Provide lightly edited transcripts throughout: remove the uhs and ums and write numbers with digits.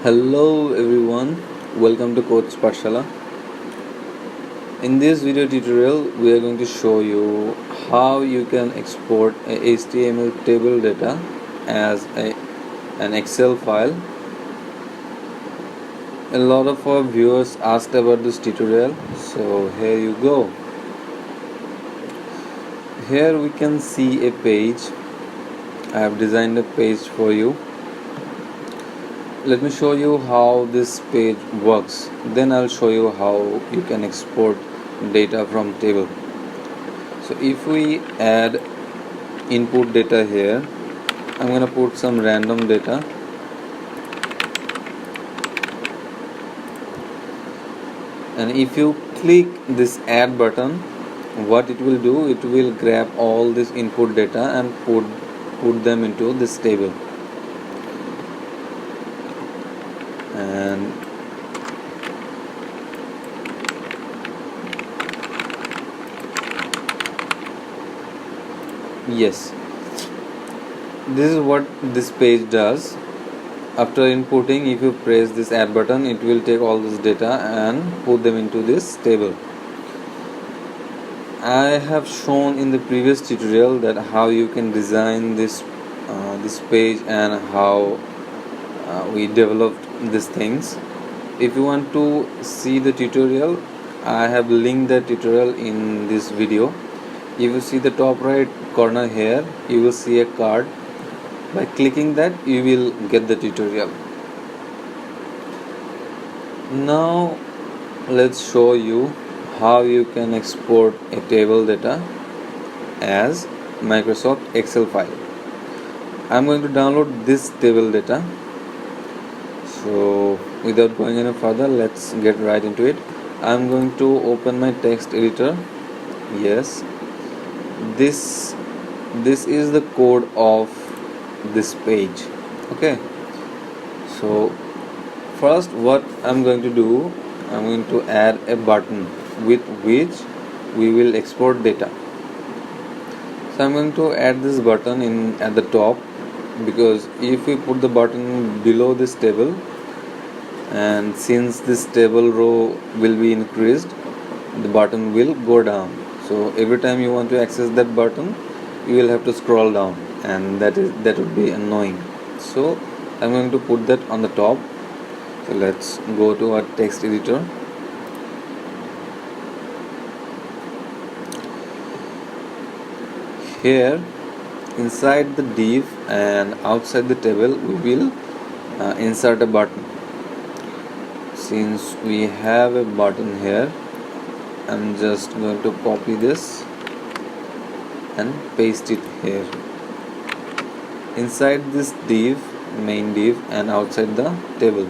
Hello everyone, welcome to Coach Pathshala. In this video tutorial, we are going to show you how you can export a HTML table data as an Excel file. A lot of our viewers asked about this tutorial, so here you go. Here we can see a page. I have designed a page for you. Let me show you how this page works, then I'll show you how you can export data from table. So if we add input data here, I'm going to put some random data. And if you click this add button, what it will do, it will grab all this input data and put them into this table. And yes, this is what this page does. After inputting, if you press this add button, it will take all this data and put them into this table. I have shown in the previous tutorial that how you can design this page and how we developed these things. If you want to see the tutorial, I have linked the tutorial in this video. If you see the top right corner here, you will see a card. By clicking that, you will get the tutorial. Now let's show you how you can export a table data as Microsoft Excel file. I'm going to download this table data. So without going any further, let's get right into it. I'm going to open my text editor. Yes, this is the code of this page. Okay, so first what I'm going to do, I'm going to add a button with which we will export data. So I'm going to add this button in at the top, because if we put the button below this table, and since this table row will be increased, the button will go down. So every time you want to access that button, you will have to scroll down, and that would be annoying. So I'm going to put that on the top. So let's go to our text editor. Here inside the div and outside the table, we will insert a button. Since we have a button here, I'm just going to copy this and paste it here inside this div, main div, and outside the table.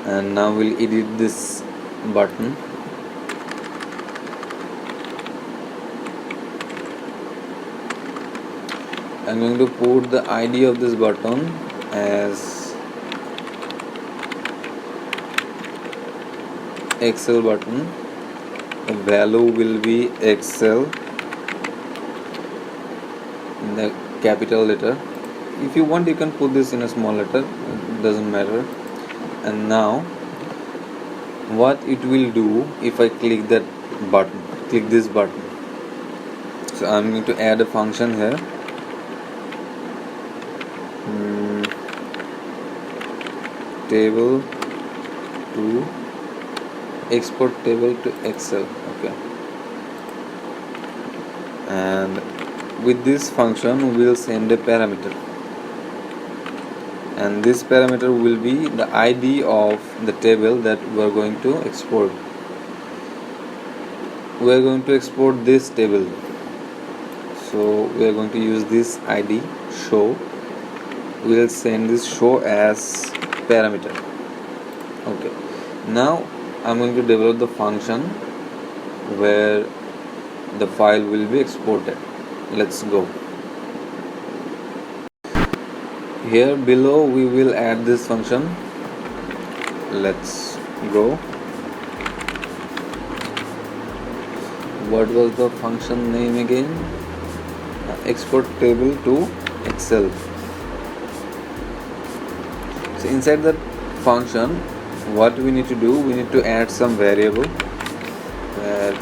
And now we'll edit this button. I'm going to put the ID of this button as Excel button. The value will be Excel in the capital letter. If you want, you can put this in a small letter, it doesn't matter. And now what it will do, if I click that button, click this button, so I'm going to add a function here. Table to export table to Excel. Okay, and with this function we will send a parameter, and this parameter will be the ID of the table that we are going to export. We are going to export this table, so we are going to use this ID show. We will send this show as parameter. Okay, now I'm going to develop the function where the file will be exported. Let's go. Here below we will add this function. Let's go. What was the function name again? Export table to Excel. So inside that function, what we need to do, we need to add some variable where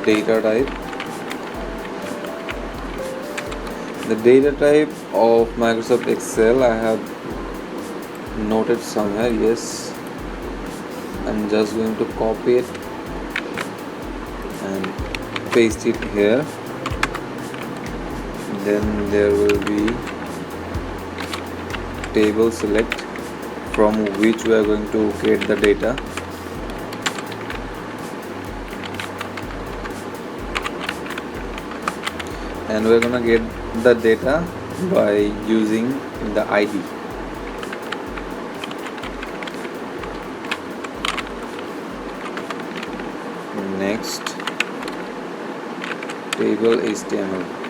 data type. The data type of Microsoft Excel I have noted somewhere. Yes, I'm just going to copy it and paste it here. Then there will be table select, from which we are going to create the data. And we're gonna get the data by using the ID. Next, table HTML.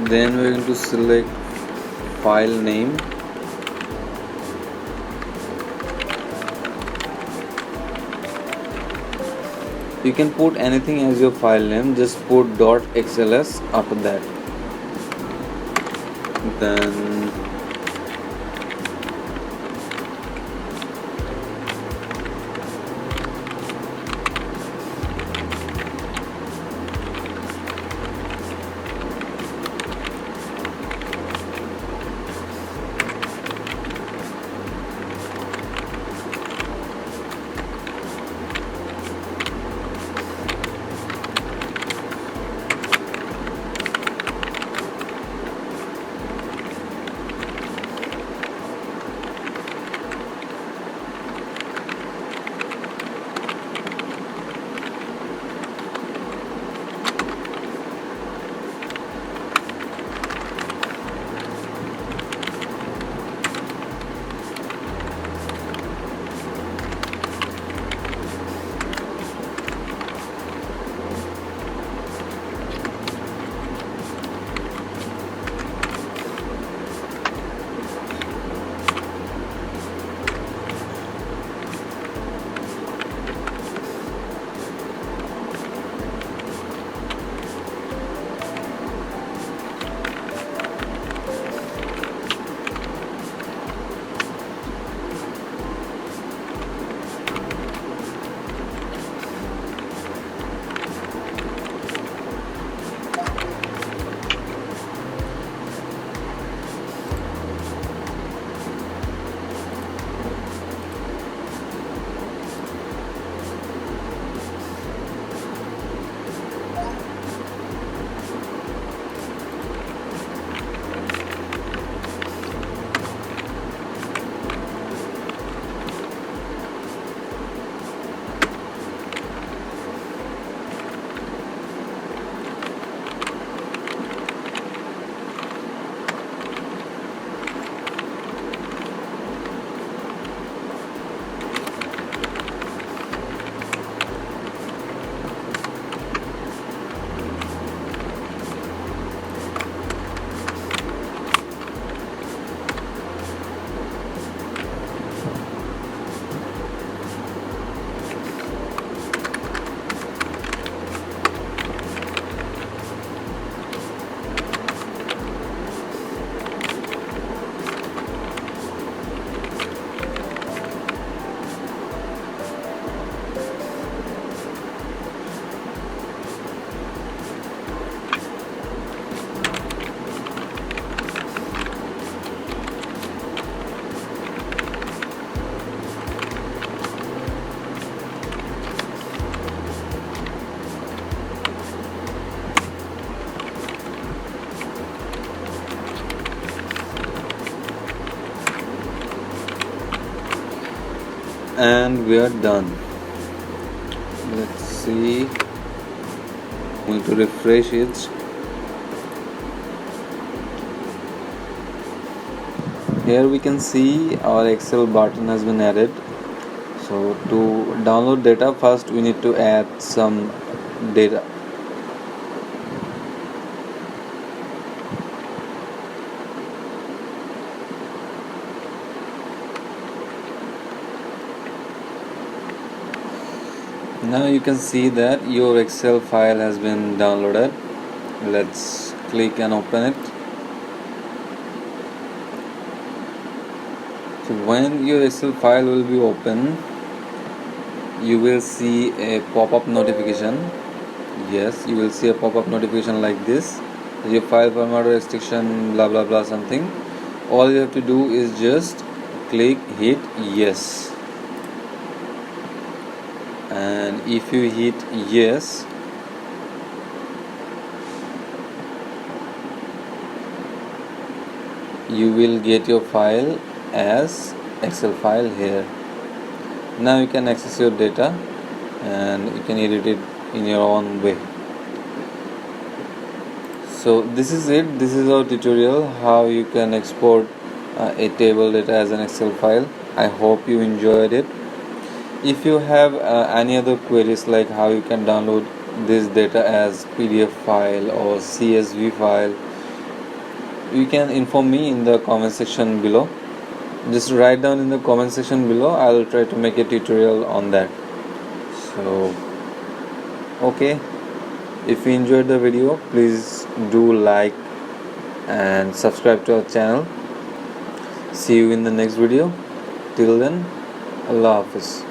Then we're going to select file name. You can put anything as your file name, just put .xls after that. Then and we are done. Let's see. I'm going to refresh it. Here we can see our Excel button has been added. So to download data, first we need to add some data. Now you can see that your Excel file has been downloaded. Let's click and open it. So when your Excel file will be open, you will see a pop-up notification. Yes, you will see a pop-up notification like this. Your file format or restriction, blah blah blah something. All you have to do is just hit yes. And if you hit yes, you will get your file as Excel file here. Now you can access your data and you can edit it in your own way. So this is it. This is our tutorial how you can export a table data as an Excel file. I hope you enjoyed it. If you have any other queries like how you can download this data as PDF file or CSV file, you can inform me in the comment section below. Just write down in the comment section below. I will try to make a tutorial on that. So okay, if you enjoyed the video, please do like and subscribe to our channel. See you in the next video. Till then, Allah Hafiz.